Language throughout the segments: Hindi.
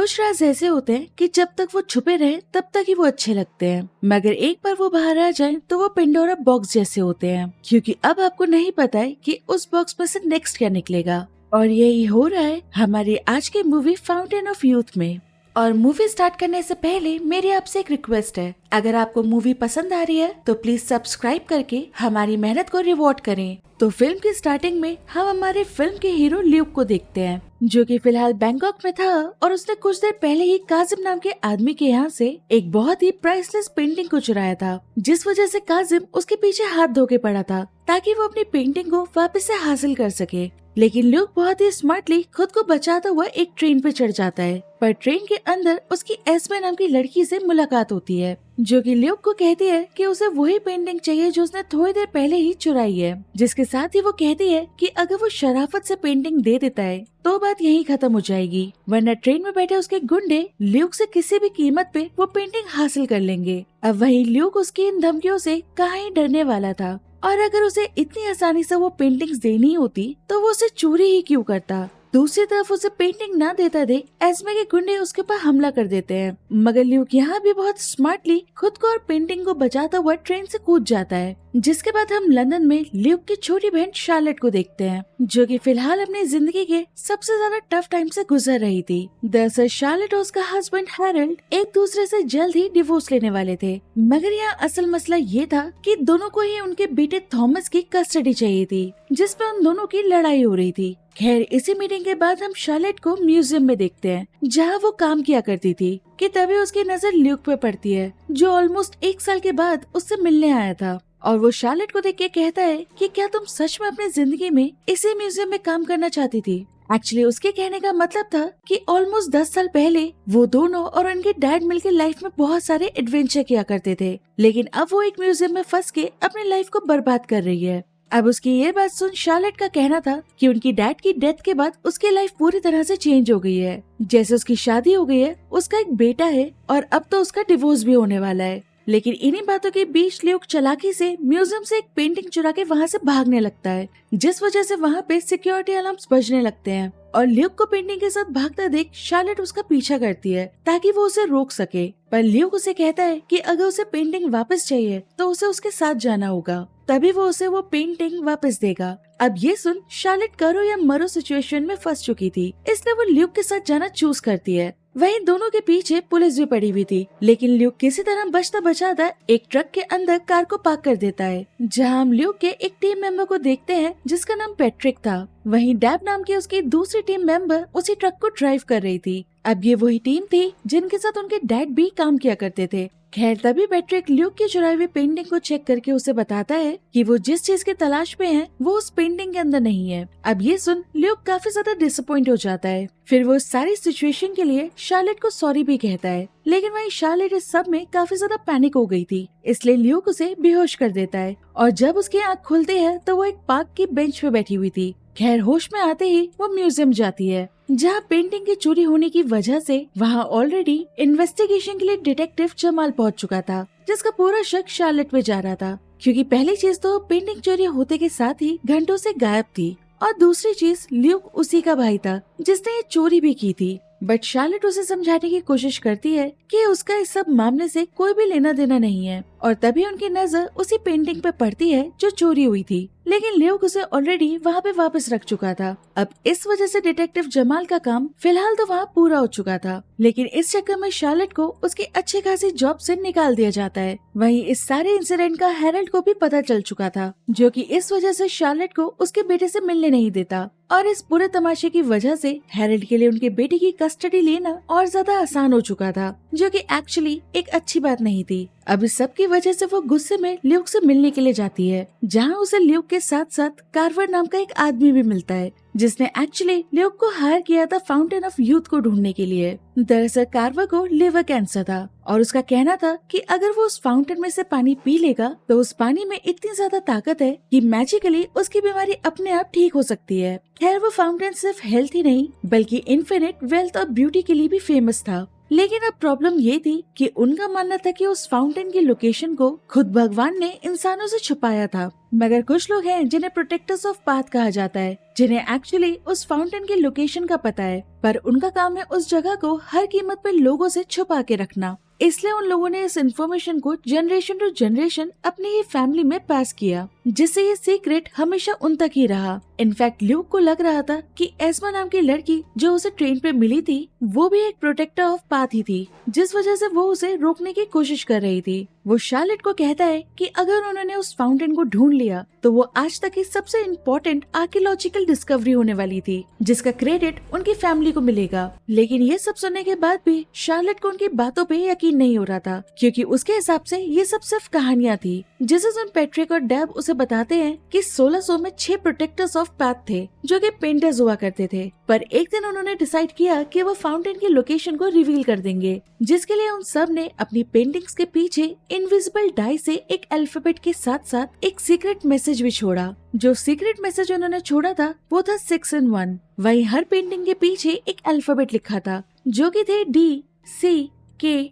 कुछ राज ऐसे होते हैं कि जब तक वो छुपे रहे तब तक ही वो अच्छे लगते हैं, मगर एक बार वो बाहर आ जाए तो वो पेंडोरा बॉक्स जैसे होते हैं, क्योंकि अब आपको नहीं पता है कि उस बॉक्स में से नेक्स्ट क्या निकलेगा। और यही हो रहा है हमारी आज की मूवी फाउंटेन ऑफ यूथ में। और मूवी स्टार्ट करने से पहले मेरी आपसे एक रिक्वेस्ट है, अगर आपको मूवी पसंद आ रही है तो प्लीज सब्सक्राइब करके हमारी मेहनत को रिवॉर्ड करें। तो फिल्म की स्टार्टिंग में हम हमारे फिल्म के हीरो ल्यूक को देखते हैं, जो कि फिलहाल बैंकॉक में था और उसने कुछ देर पहले ही काजिम नाम के आदमी के यहाँ से एक बहुत ही प्राइसलेस पेंटिंग को चुराया था, जिस वजह से काजिम उसके पीछे हाथ धो के पड़ा था ताकि वो अपनी पेंटिंग को वापस से हासिल कर सके। लेकिन ल्यूक बहुत ही स्मार्टली खुद को बचाता हुआ एक ट्रेन पे चढ़ जाता है, पर ट्रेन के अंदर उसकी एस्मे नाम की लड़की से मुलाकात होती है, जो कि ल्यूक को कहती है कि उसे वही पेंटिंग चाहिए जो उसने थोड़ी देर पहले ही चुराई है। जिसके साथ ही वो कहती है कि अगर वो शराफत से पेंटिंग दे देता है तो बात यहीं खत्म हो जाएगी, वरना ट्रेन में बैठे उसके गुंडे ल्यूक से किसी भी कीमत पे वो पेंटिंग हासिल कर लेंगे। अब वही ल्यूक उसकी इन धमकियों से कहाँ ही डरने वाला था, और अगर उसे इतनी आसानी से वो पेंटिंग्स देनी होती तो वो उसे चोरी ही क्यों करता। दूसरी तरफ उसे पेंटिंग ना देता देख एस्मे के गुंडे उसके ऊपर हमला कर देते हैं, मगर ल्यूक यहाँ भी बहुत स्मार्टली खुद को और पेंटिंग को बचाता हुआ ट्रेन से कूद जाता है। जिसके बाद हम लंदन में ल्यूक की छोटी बहन शार्लेट को देखते हैं, जो कि फिलहाल अपनी जिंदगी के सबसे ज्यादा टफ टाइम से गुजर रही थी। दरअसल शार्लेट और उसका हस्बैंड हैरल्ड एक दूसरे से जल्द ही डिवोर्स लेने वाले थे, मगर यहाँ असल मसला ये था कि दोनों को ही उनके बेटे थॉमस की कस्टडी चाहिए थी, जिसपे उन दोनों की लड़ाई हो रही थी। खैर इसी मीटिंग के बाद हम शार्लेट को म्यूजियम में देखते हैं जहाँ वो काम किया करती थी, कि तभी उसकी नजर ल्यूक पे पड़ती है, जो ऑलमोस्ट 1 साल के बाद उससे मिलने आया था। और वो शार्लेट को देख के कहता है कि क्या तुम सच में अपनी जिंदगी में इसी म्यूजियम में काम करना चाहती थी। एक्चुअली उसके कहने का मतलब था कि ऑलमोस्ट 10 साल पहले वो दोनों और उनके डैड मिलकर लाइफ में बहुत सारे एडवेंचर किया करते थे, लेकिन अब वो एक म्यूजियम में फंस के अपनी लाइफ को बर्बाद कर रही है। अब उसकी ये बात सुन शार्लेट का कहना था कि उनकी डैड की डेथ के बाद उसकी लाइफ पूरी तरह से चेंज हो गई है। जैसे उसकी शादी हो गई है, उसका एक बेटा है और अब तो उसका डिवोर्स भी होने वाला है। लेकिन इन्हीं बातों के बीच ल्यूक चालाकी से म्यूजियम से एक पेंटिंग चुरा के वहाँ से भागने लगता है, जिस वजह से वहाँ पे सिक्योरिटी अलार्म्स बजने लगते हैं। और ल्यूक को पेंटिंग के साथ भागता देख शार्लेट उसका पीछा करती है ताकि वो उसे रोक सके, पर ल्यूक उसे कहता है कि अगर उसे पेंटिंग वापस चाहिए तो उसे उसके साथ जाना होगा, तभी वो उसे वो पेंटिंग वापस देगा। अब ये सुन शार्लेट करो या मरो सिचुएशन में फंस चुकी थी, इसलिए वो ल्यूक के साथ जाना चूज करती है। वहीं दोनों के पीछे पुलिस भी पड़ी हुई थी, लेकिन ल्यूक किसी तरह बचता बचाता एक ट्रक के अंदर कार को पार्क कर देता है, जहां हम ल्यूक के एक टीम मेंबर को देखते हैं जिसका नाम पैट्रिक था। वहीं डैब नाम की उसकी दूसरी टीम मेंबर उसी ट्रक को ड्राइव कर रही थी। अब ये वही टीम थी जिनके साथ उनके डैड भी काम किया करते थे। खैर तभी पैट्रिक ल्यूक की चुराई हुई पेंटिंग को चेक करके उसे बताता है कि वो जिस चीज की तलाश में है वो उस पेंटिंग के अंदर नहीं है। अब ये सुन ल्यूक काफी ज्यादा डिसअपॉइंट हो जाता है। फिर वो सारी सिचुएशन के लिए शार्लेट को सॉरी भी कहता है, लेकिन वही शार्लेट इस सब में काफी ज्यादा पैनिक हो गई थी, इसलिए ल्यूक उसे बेहोश कर देता है। और जब उसकी आँख खुलती है तो वो एक पार्क की बेंच पे बैठी हुई थी। खैर होश में आते ही वो म्यूजियम जाती है, जहाँ पेंटिंग की चोरी होने की वजह से वहाँ ऑलरेडी इन्वेस्टिगेशन के लिए डिटेक्टिव जमाल पहुँच चुका था, जिसका पूरा शक शार्लेट पे जा रहा था, क्योंकि पहली चीज तो पेंटिंग चोरी होते के साथ ही घंटों से गायब थी, और दूसरी चीज ल्यूक उसी का भाई था जिसने ये चोरी भी की थी। बट शार्लेट उसे समझाने की कोशिश करती है कि उसका इस सब मामले से कोई भी लेना देना नहीं है, और तभी उनकी नजर उसी पेंटिंग पे पड़ती है जो चोरी हुई थी, लेकिन ल्यूक उसे ऑलरेडी वहाँ पे वापस रख चुका था। अब इस वजह से डिटेक्टिव जमाल का काम फिलहाल तो वहाँ पूरा हो चुका था, लेकिन इस चक्कर में शार्लेट को उसकी अच्छी खासी जॉब से निकाल दिया जाता है। वहीं इस सारे इंसिडेंट का हैरल्ड को भी पता चल चुका था, जो कि इस वजह से शार्लेट को उसके बेटे से मिलने नहीं देता, और इस पूरे तमाशे की वजह से हैरल्ड के लिए उनके बेटे की कस्टडी लेना और ज्यादा आसान हो चुका था, जो कि एक्चुअली एक अच्छी बात नहीं थी। अब इस सब की वजह से वो गुस्से में ल्यूक से मिलने के लिए जाती है, जहाँ उसे ल्यूक के साथ साथ कार्वर नाम का एक आदमी भी मिलता है, जिसने एक्चुअली ल्यूक को हायर किया था फाउंटेन ऑफ यूथ को ढूंढने के लिए। दरअसल कार्वर को लिवर कैंसर था, और उसका कहना था कि अगर वो उस फाउंटेन में से पानी पी लेगा तो उस पानी में इतनी ज्यादा ताकत है कि मैजिकली उसकी बीमारी अपने आप ठीक हो सकती है। खैर वो फाउंटेन सिर्फ हेल्थ ही नहीं बल्कि इन्फिनिट वेल्थ और ब्यूटी के लिए भी फेमस था, लेकिन अब प्रॉब्लम ये थी कि उनका मानना था कि उस फाउंटेन की लोकेशन को खुद भगवान ने इंसानों से छुपाया था। मगर कुछ लोग हैं जिन्हें प्रोटेक्टर्स ऑफ पाथ कहा जाता है, जिन्हें एक्चुअली उस फाउंटेन की लोकेशन का पता है, पर उनका काम है उस जगह को हर कीमत पे लोगों से छुपा के रखना। इसलिए उन लोगों ने इस इन्फॉर्मेशन को जनरेशन टू जनरेशन अपनी ही फैमिली में पास किया, जिससे ये सीक्रेट हमेशा उन तक ही रहा। इनफैक्ट ल्यूक को लग रहा था कि एस्मा नाम की लड़की जो उसे ट्रेन पे मिली थी वो भी एक प्रोटेक्टर ऑफ पाथ ही थी, जिस वजह से वो उसे रोकने की कोशिश कर रही थी। वो शार्लेट को कहता है कि अगर उन्होंने उस फाउंटेन को ढूंढ लिया तो वो आज तक की सबसे इम्पोर्टेंट आर्कियोलॉजिकल डिस्कवरी होने वाली थी, जिसका क्रेडिट उनकी फैमिली को मिलेगा। लेकिन ये सब सुनने के बाद भी शार्लेट को उनकी बातों पे यकीन नहीं हो रहा था, क्योंकि उसके हिसाब से ये सब सिर्फ कहानियां थी। जिसे सुन पैट्रिक और डेब उसे बताते हैं कि 1600 में 6 प्रोटेक्टर्स ऑफ पाथ थे जो कि पेंटर्स हुआ करते थे, पर एक दिन उन्होंने डिसाइड किया कि वो फाउंटेन की लोकेशन को रिवील कर देंगे, जिसके लिए उन सब ने अपनी पेंटिंग्स के पीछे इनविजिबल डाई से एक अल्फाबेट के साथ साथ एक सीक्रेट मैसेज भी छोड़ा। जो सीक्रेट मैसेज उन्होंने छोड़ा था वो था 6 in 1। वहीं हर पेंटिंग के पीछे एक अल्फाबेट लिखा था जो कि थे DCKIE,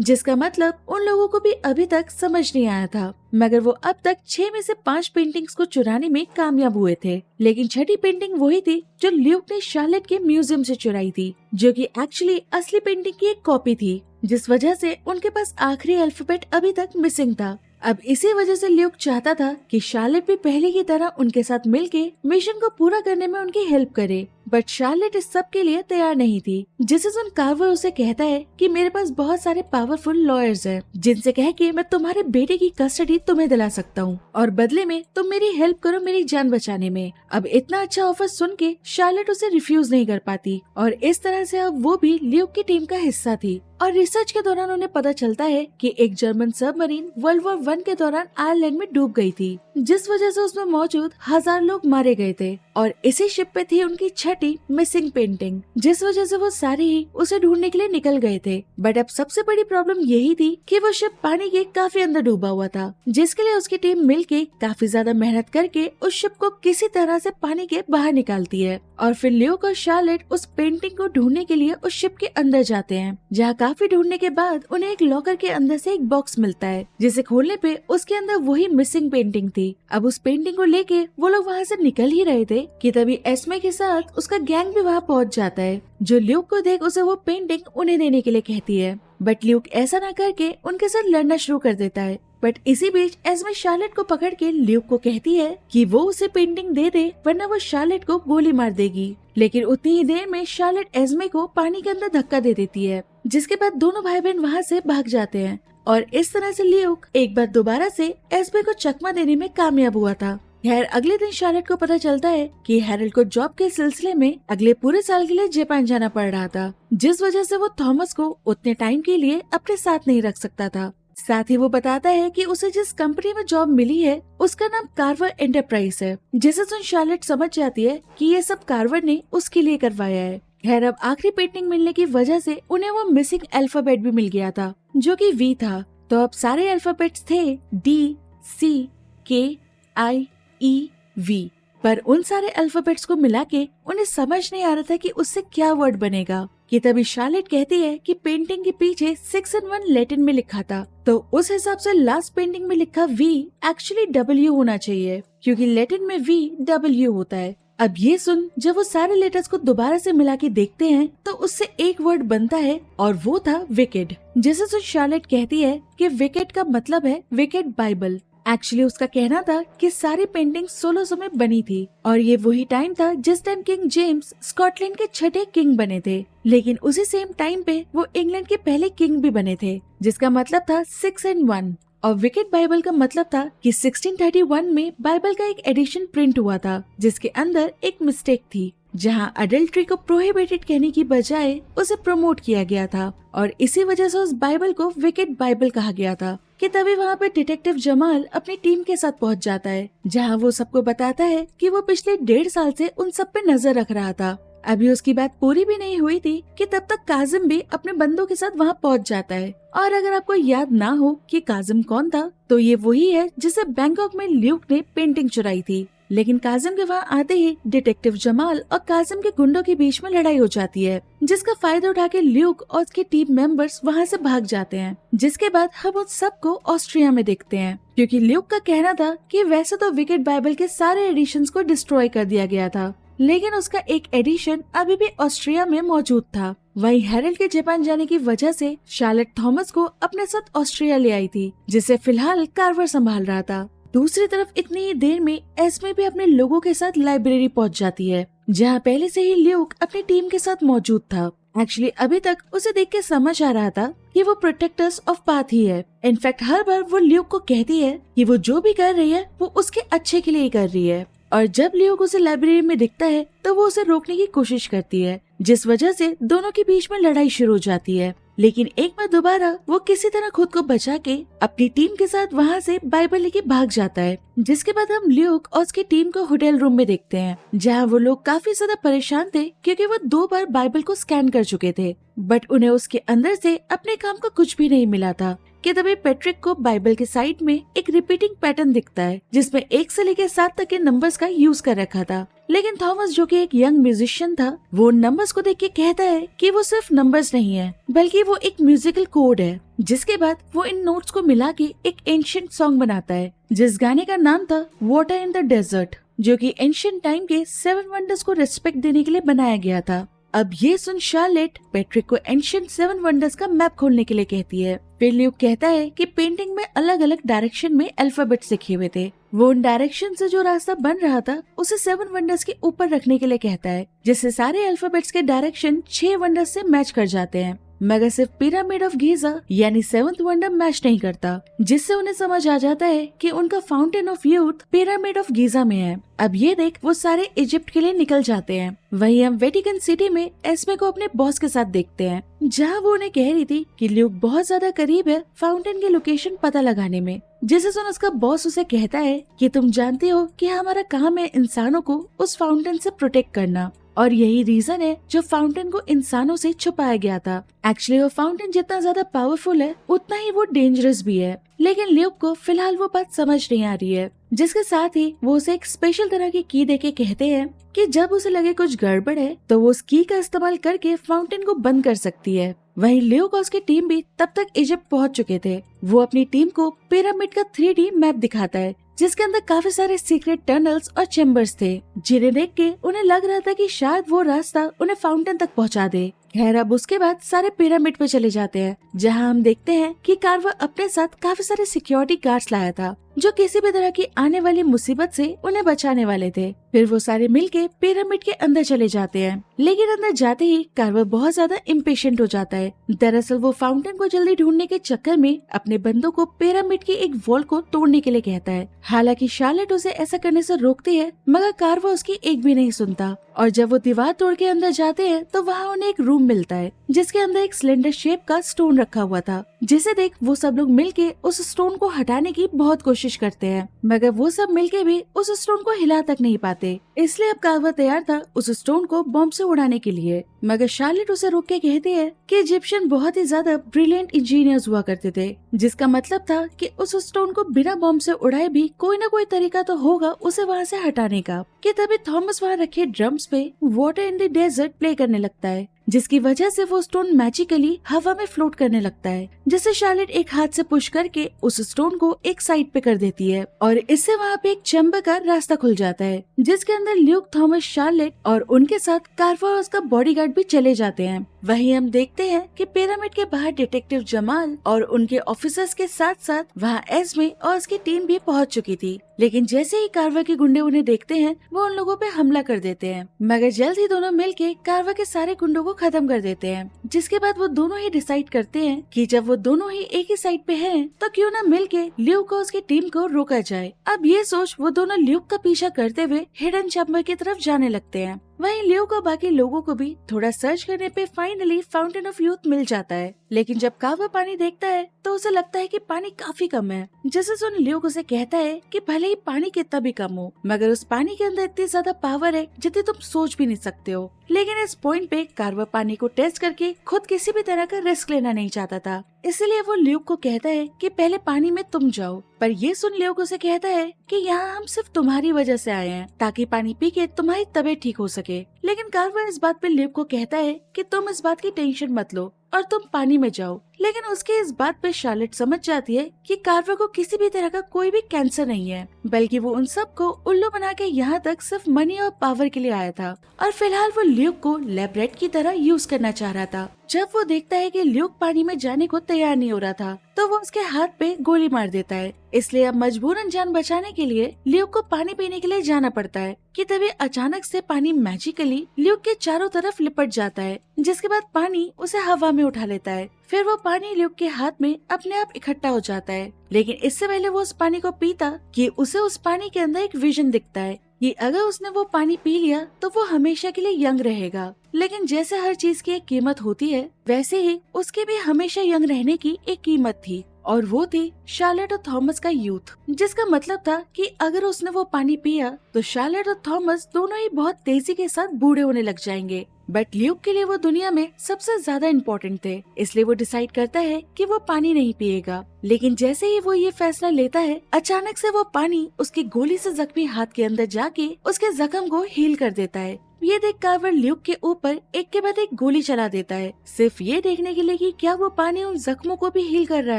जिसका मतलब उन लोगों को भी अभी तक समझ नहीं आया था। मगर वो अब तक 6 में से 5 पेंटिंग्स को चुराने में कामयाब हुए थे, लेकिन छठी पेंटिंग वही थी जो ल्यूक ने शार्लेट के म्यूजियम से चुराई थी, जो कि एक्चुअली असली पेंटिंग की एक कॉपी थी, जिस वजह से उनके पास आखिरी अल्फाबेट अभी तक मिसिंग था। अब इसी वजह से ल्यूक चाहता था कि शार्लेट भी पहले की तरह उनके साथ मिलके मिशन को पूरा करने में उनकी हेल्प करे, बट शार्लेट इस सब के लिए तैयार नहीं थी। जिसे सुन कार्वर उसे कहता है कि मेरे पास बहुत सारे पावरफुल लॉयर्स हैं, जिनसे कह के मैं तुम्हारे बेटे की कस्टडी तुम्हें दिला सकता हूँ और बदले में तुम मेरी हेल्प करो मेरी जान बचाने में। अब इतना अच्छा ऑफर सुन के शार्लेट उसे रिफ्यूज नहीं कर पाती और इस तरह से अब वो भी ल्यूक की टीम का हिस्सा थी। और रिसर्च के दौरान उन्हें पता चलता है कि एक जर्मन सबमरीन वर्ल्ड वॉर 1 के दौरान आयरलैंड में डूब गई थी, जिस वजह से उसमें मौजूद 1000 लोग मारे गए थे और इसी शिप पे थी उनकी छठी मिसिंग पेंटिंग, जिस वजह से वो सारे ही उसे ढूंढने के लिए निकल गए थे। बट अब सबसे बड़ी प्रॉब्लम यही थी कि वो शिप पानी के काफी अंदर डूबा हुआ था, जिसके लिए उसकी टीम मिलके काफी ज्यादा मेहनत करके उस शिप को किसी तरह से पानी के बाहर निकालती है। और फिर ल्यूक और शार्लेट उस पेंटिंग को ढूंढने के लिए उस शिप के अंदर जाते हैं, जहाँ काफी ढूंढने के बाद उन्हें एक लॉकर के अंदर से एक बॉक्स मिलता है, जिसे खोलने पे उसके अंदर वही मिसिंग पेंटिंग थी। अब उस पेंटिंग को लेके वो लोग वहाँ से निकल ही रहे थे कि तभी एस्मे के साथ उसका गैंग भी वहाँ पहुँच जाता है, जो ल्यूक को देख उसे वो पेंटिंग उन्हें देने के लिए कहती है। बट ल्यूक ऐसा ना करके उनके साथ लड़ना शुरू कर देता है। बट इसी बीच एस्मे शार्लेट को पकड़ के ल्यूक को कहती है कि वो उसे पेंटिंग दे दे वरना वो शार्लेट को गोली मार देगी। लेकिन उतनी ही देर में शार्लेट एस्मे को पानी के अंदर धक्का दे देती है, जिसके बाद दोनों भाई बहन वहाँ से भाग जाते हैं और इस तरह से ल्यूक एक बार दोबारा से एस्मे को चकमा देने में कामयाब हुआ था। खैर अगले दिन शार्लेट को पता चलता है कि हैरल्ड को जॉब के सिलसिले में अगले पूरे साल के लिए जापान जाना पड़ रहा था, जिस वजह से वो थॉमस को उतने टाइम के लिए अपने साथ नहीं रख सकता था। साथ ही वो बताता है कि उसे जिस कंपनी में जॉब मिली है उसका नाम कार्वर एंटरप्राइज है, जिसे सुन शार्लेट समझ जाती है कि ये सब कार्वर ने उसके लिए करवाया है। खैर अब आखिरी पेंटिंग मिलने की वजह से उन्हें वो मिसिंग अल्फाबेट भी मिल गया था, जो कि वी था। तो अब सारे अल्फाबेट्स थे DCKIEV, पर उन सारे अल्फाबेट्स को मिला के उन्हें समझ नहीं आ रहा था कि उससे क्या वर्ड बनेगा। कि तभी शार्लेट कहती है कि पेंटिंग के पीछे 6 in 1 लैटिन में लिखा था, तो उस हिसाब से लास्ट पेंटिंग में लिखा V एक्चुअली W होना चाहिए, क्योंकि लैटिन में VW होता है। अब ये सुन जब वो सारे लेटर्स को दोबारा से मिला के देखते हैं तो उससे एक वर्ड बनता है और वो था विकेड। जिसे सुन शार्लेट कहती है कि विकेड का मतलब है विकेड बाइबल। एक्चुअली उसका कहना था कि सारी पेंटिंग 1600 में बनी थी और ये वही टाइम था जिस टाइम किंग जेम्स स्कॉटलैंड के छठे किंग बने थे, लेकिन उसी सेम टाइम पे वो इंग्लैंड के पहले किंग भी बने थे, जिसका मतलब था 6 in 1। और विकेट बाइबल का मतलब था कि 1631 में बाइबल का एक एडिशन प्रिंट हुआ था, जिसके अंदर एक मिस्टेक थी, जहां अडल्ट्री को प्रोहिबिटेड कहने की बजाय उसे प्रमोट किया गया था और इसी वजह से उस बाइबल को विकेट बाइबल कहा गया था। कि तभी वहाँ पे डिटेक्टिव जमाल अपनी टीम के साथ पहुँच जाता है, जहाँ वो सबको बताता है कि वो पिछले 1.5 साल से उन सब पे नजर रख रहा था। अभी उसकी बात पूरी भी नहीं हुई थी कि तब तक काजिम भी अपने बंदों के साथ वहाँ पहुँच जाता है। और अगर आपको याद ना हो कि काजिम कौन था, तो ये वही है जिसे बैंकॉक में ल्यूक ने पेंटिंग चुराई थी। लेकिन काजिम के वहाँ आते ही डिटेक्टिव जमाल और काजिम के गुंडों के बीच में लड़ाई हो जाती है, जिसका फायदा उठा के ल्यूक और उसके टीम मेंबर्स वहाँ से भाग जाते हैं। जिसके बाद हम उन सबको ऑस्ट्रिया में देखते हैं, क्योंकि ल्यूक का कहना था कि वैसे तो विकेट बाइबल के सारे एडिशंस को डिस्ट्रॉय कर दिया गया था, लेकिन उसका एक एडिशन अभी भी ऑस्ट्रिया में मौजूद था। वहीं हैरल्ड के जापान जाने की वजह से शार्लेट थॉमस को अपने साथ ऑस्ट्रिया ले आई थी, जिसे फिलहाल कार्वर संभाल रहा था। दूसरी तरफ इतनी ही देर में एस्मे भी अपने लोगों के साथ लाइब्रेरी पहुंच जाती है, जहां पहले से ही ल्यूक अपनी टीम के साथ मौजूद था। एक्चुअली अभी तक उसे देख के समझ आ रहा था कि वो प्रोटेक्टर्स ऑफ पाथ ही है। इनफैक्ट हर बार वो ल्यूक को कहती है कि वो जो भी कर रही है वो उसके अच्छे के लिए ही कर रही है, और जब ल्यूक उसे लाइब्रेरी में दिखता है तो वो उसे रोकने की कोशिश करती है, जिस वजह से दोनों के बीच में लड़ाई शुरू हो जाती है। लेकिन एक बार दोबारा वो किसी तरह खुद को बचा के अपनी टीम के साथ वहाँ से बाइबल लेके भाग जाता है। जिसके बाद हम ल्यूक और उसकी टीम को होटल रूम में देखते हैं, जहाँ वो लोग काफी ज्यादा परेशान थे, क्योंकि वो 2 बार बाइबल को स्कैन कर चुके थे, बट उन्हें उसके अंदर से अपने काम का कुछ भी नहीं मिला था। कि तभी पैट्रिक को बाइबल के साइड में एक रिपीटिंग पैटर्न दिखता है, जिसमें 1 से लेकर 7 तक के नंबर्स का यूज कर रखा था। लेकिन थॉमस, जो कि एक यंग म्यूजिशियन था, वो उन नंबर्स को देख के कहता है कि वो सिर्फ नंबर्स नहीं है, बल्कि वो एक म्यूजिकल कोड है। जिसके बाद वो इन नोट्स को मिला के एक एंशिएंट सॉन्ग बनाता है, जिस गाने का नाम था वाटर इन द डेजर्ट, जो कि एंशिएंट टाइम के 7 वंडर्स को रिस्पेक्ट देने के लिए बनाया गया था। अब ये सुन शार्लेट पैट्रिक को एंशिएंट 7 वंडर्स का मैप खोलने के लिए कहती है। फिर ल्यूक कहता है कि पेंटिंग में अलग अलग डायरेक्शन में अल्फाबेट्स लिखे हुए थे, वो उन डायरेक्शन से जो रास्ता बन रहा था उसे 7 वंडर्स के ऊपर रखने के लिए कहता है, जिससे सारे अल्फाबेट्स के डायरेक्शन 6 वंडर्स से मैच कर जाते हैं, मगर सिर्फ पिरामिड ऑफ गीजा यानी 7th वंडर मैच नहीं करता, जिससे उन्हें समझ आ जाता है कि उनका fountain of youth pyramid of Giza में है। अब ये देख वो सारे इजिप्ट के लिए निकल जाते हैं। वहीं हम वेटिकन सिटी में एस्मे को अपने बॉस के साथ देखते हैं, जहां वो उन्हें कह रही थी कि ल्यूक बहुत ज्यादा करीब है फाउंटेन की लोकेशन पता लगाने में। जिसे सुन उसका बॉस उसे कहता है कि तुम जानते हो कि हमारा काम है इंसानों को उस फाउंटेन से प्रोटेक्ट करना, और यही रीजन है जो फाउंटेन को इंसानों से छुपाया गया था। एक्चुअली वो फाउंटेन जितना ज्यादा पावरफुल है उतना ही वो डेंजरस भी है, लेकिन ल्यूक को फिलहाल वो बात समझ नहीं आ रही है। जिसके साथ ही वो उसे एक स्पेशल तरह की की देके कहते हैं कि जब उसे लगे कुछ गड़बड़ है तो वो उस की का इस्तेमाल करके फाउंटेन को बंद कर सकती है। वहीं ल्यूक और उसकी टीम भी तब तक इजिप्ट पहुंच चुके थे। वो अपनी टीम को पिरामिड का 3D मैप दिखाता है, जिसके अंदर काफी सारे सीक्रेट टनल्स और चेम्बर्स थे, जिन्हें देख के उन्हें लग रहा था कि शायद वो रास्ता उन्हें फाउंटेन तक पहुंचा दे। खैर, अब उसके बाद सारे पिरामिड पे चले जाते हैं, जहां हम देखते हैं कि कार्वर अपने साथ काफी सारे सिक्योरिटी गार्ड्स लाया था, जो किसी भी तरह की आने वाली मुसीबत से उन्हें बचाने वाले थे। फिर वो सारे मिलके पिरामिड के अंदर चले जाते हैं, लेकिन अंदर जाते ही कार्वर बहुत ज्यादा इम्पेशेंट हो जाता है। दरअसल वो फाउंटेन को जल्दी ढूंढने के चक्कर में अपने बंदों को पिरामिड की एक वॉल को तोड़ने के लिए कहता है। हालांकि शार्लेट उसे ऐसा करने से रोकती है, मगर कार्वर उसकी एक भी नहीं सुनता, और जब वो दीवार तोड़ के अंदर जाते हैं तो वहाँ उन्हें एक रूम मिलता है, जिसके अंदर एक सिलेंडर शेप का स्टोन रखा हुआ था, जिसे देख वो सब लोग मिलके उस स्टोन को हटाने की बहुत कोशिश करते हैं, मगर वो सब मिलके भी उस स्टोन को हिला तक नहीं पाते। इसलिए अब कार्वर तैयार था उस स्टोन को बॉम्ब से उड़ाने के लिए, मगर शार्लेट उसे रोक के कहती है कि इजिप्शियन बहुत ही ज्यादा ब्रिलियंट इंजीनियर्स हुआ करते थे, जिसका मतलब था कि उस स्टोन को बिना बॉम्ब से उड़ाए भी कोई न कोई तरीका तो होगा उसे वहाँ से हटाने का। कि तभी थॉमस वहाँ रखे ड्रम्स पे water in the desert play करने लगता है, जिसकी वजह से वो स्टोन मैजिकली हवा में फ्लोट करने लगता है, जिसे शार्लेट एक हाथ से पुश करके उस स्टोन को एक साइड पे कर देती है, और इससे वहाँ पे एक चैम्बर का रास्ता खुल जाता है, जिसके अंदर ल्यूक, थॉमस, शार्लेट और उनके साथ कार्वर और उसका बॉडीगार्ड भी चले जाते हैं। वहीं हम देखते हैं कि पिरामिड के बाहर डिटेक्टिव जमाल और उनके ऑफिसर्स के साथ साथ वहाँ एस्मे और उसकी टीम भी पहुँच चुकी थी, लेकिन जैसे ही कार्वर के गुंडे उन्हें देखते हैं वो उन लोगों पे हमला कर देते हैं, मगर जल्द ही दोनों मिलके कार्वर के सारे गुंडों को खत्म कर देते हैं। जिसके बाद वो दोनों ही डिसाइड करते हैं कि जब वो दोनों ही एक ही साइड पे हैं, तो क्यों ना मिलके ल्यूक और उसकी टीम को रोका जाए। अब ये सोच वो दोनों ल्यूक का पीछा करते हुए हिडन चैम्बर की तरफ जाने लगते हैं। वहीं ल्यूक और बाकी लोगों को भी थोड़ा सर्च करने पे फाइनली फाउंटेन ऑफ यूथ मिल जाता है, लेकिन जब कार्वर पानी देखता है तो उसे लगता है कि पानी काफी कम है, जिसे सुन ल्यूक उसे कहता है कि भले ही पानी कितना भी कम हो, मगर उस पानी के अंदर इतनी ज्यादा पावर है जितनी तुम सोच भी नहीं सकते हो। लेकिन इस पॉइंट पे कार्वर पानी को टेस्ट करके खुद किसी भी तरह का रिस्क लेना नहीं चाहता था, इसलिए वो ल्यूक को कहता है कि पहले पानी में तुम जाओ। पर ये सुन ल्यूक उसे कहता है कि यहाँ हम सिर्फ तुम्हारी वजह से आए हैं, ताकि पानी पी के तुम्हारी तबीयत ठीक हो सके। लेकिन कार्वर इस बात पे ल्यूक को कहता है कि तुम इस बात की टेंशन मत लो और तुम पानी में जाओ। लेकिन उसके इस बात पे शार्लेट समझ जाती है कि कार्वर को किसी भी तरह का कोई भी कैंसर नहीं है, बल्कि वो उन सब को उल्लू बना के यहाँ तक सिर्फ मनी और पावर के लिए आया था और फिलहाल वो ल्यूक को लैब रैट की तरह यूज करना चाह रहा था। जब वो देखता है कि ल्यूक पानी में जाने को तैयार नहीं हो रहा था तो वो उसके हाथ पे गोली मार देता है। इसलिए अब मजबूरन जान बचाने के लिए ल्यूक को पानी पीने के लिए जाना पड़ता है कि तभी अचानक से पानी मैजिकली ल्यूक के चारों तरफ लिपट जाता है, जिसके बाद पानी उसे हवा में उठा लेता है। फिर वो पानी ल्यूक के हाथ में अपने आप इकट्ठा हो जाता है। लेकिन इससे पहले वो उस पानी को पीता कि उसे उस पानी के अंदर एक विजन दिखता है कि अगर उसने वो पानी पी लिया तो वो हमेशा के लिए यंग रहेगा। लेकिन जैसे हर चीज की एक कीमत होती है, वैसे ही उसके भी हमेशा यंग रहने की एक कीमत थी, और वो थी शार्लेट और थॉमस का यूथ। जिसका मतलब था कि अगर उसने वो पानी पिया तो शार्लेट और थॉमस दोनों ही बहुत तेजी के साथ बूढ़े होने लग जाएंगे। बट ल्यूक के लिए वो दुनिया में सबसे ज्यादा इम्पोर्टेंट थे, इसलिए वो डिसाइड करता है कि वो पानी नहीं पिएगा। लेकिन जैसे ही वो ये फैसला लेता है, अचानक से वो पानी उसकी गोली से जख्मी हाथ के अंदर जाके उसके जख्म को हील कर देता है। ये देख कार्वर ल्यूक के ऊपर एक के बाद एक गोली चला देता है, सिर्फ ये देखने के लिए कि क्या वो पानी उन जख्मों को भी हील कर रहा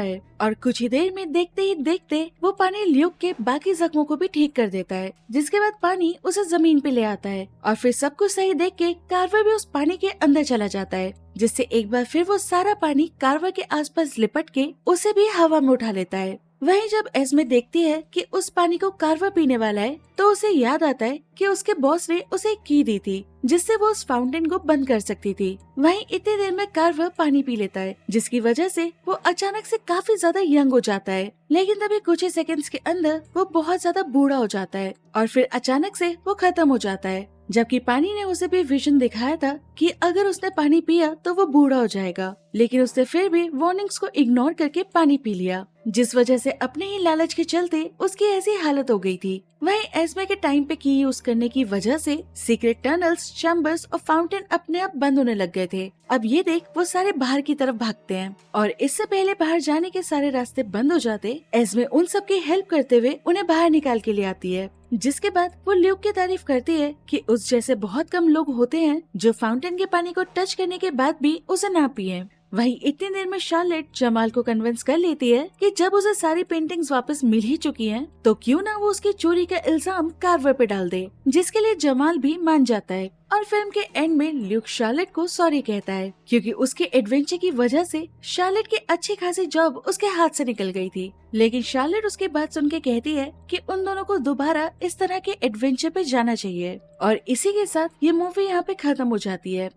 है। और कुछ ही देर में देखते ही देखते वो पानी ल्यूक के बाकी जख्मों को भी ठीक कर देता है, जिसके बाद पानी उसे जमीन पे ले आता है। और फिर सब कुछ सही देख के कार्वर भी उस पानी के अंदर चला जाता है, जिससे एक बार फिर वो सारा पानी कार्वर के आसपास लिपट के उसे भी हवा में उठा लेता है। वहीं जब एस्मे देखती है कि उस पानी को कार्वर पीने वाला है तो उसे याद आता है कि उसके बॉस ने उसे एक की दी थी जिससे वो उस फाउंटेन को बंद कर सकती थी। वहीं इतनी देर में कार्वर पानी पी लेता है, जिसकी वजह से वो अचानक से काफी ज्यादा यंग हो जाता है। लेकिन तभी कुछ ही सेकंड्स के अंदर वो बहुत ज्यादा बूढ़ा हो जाता है और फिर अचानक से वो खत्म हो जाता है। जबकि पानी ने उसे भी विजन दिखाया था कि अगर उसने पानी पिया तो वो बूढ़ा हो जाएगा, लेकिन उसने फिर भी वार्निंग्स को इग्नोर करके पानी पी लिया, जिस वजह से अपने ही लालच के चलते उसकी ऐसी हालत हो गई थी। वहीं एस्मे के टाइम पे की यूज करने की वजह से सीक्रेट टनल्स, चैम्बर्स और फाउंटेन अपने आप बंद होने लग गए थे। अब ये देख वो सारे बाहर की तरफ भागते हैं और इससे पहले बाहर जाने के सारे रास्ते बंद हो जाते, एस्मे उन सब की हेल्प करते हुए उन्हें बाहर निकाल के ले आती है। जिसके बाद वो ल्यूक की तारीफ करती है कि उस जैसे बहुत कम लोग होते हैं जो फाउंटेन के पानी को टच करने के बाद भी उसे ना पिए। वहीं इतनी देर में शार्लेट जमाल को कन्विंस कर लेती है कि जब उसे सारी पेंटिंग्स वापस मिल ही चुकी हैं, तो क्यों ना वो उसकी चोरी का इल्जाम कार्वर पे डाल दे, जिसके लिए जमाल भी मान जाता है। और फिल्म के एंड में ल्यूक शार्लेट को सॉरी कहता है, क्योंकि उसके एडवेंचर की वजह से शार्लेट की अच्छी खासी जॉब उसके हाथ से निकल गई थी। लेकिन शार्लेट उसकी बात सुन के कहती है कि उन दोनों को दोबारा इस तरह के एडवेंचर पे जाना चाहिए। और इसी के साथ ये मूवी यहाँ पे खत्म हो जाती है।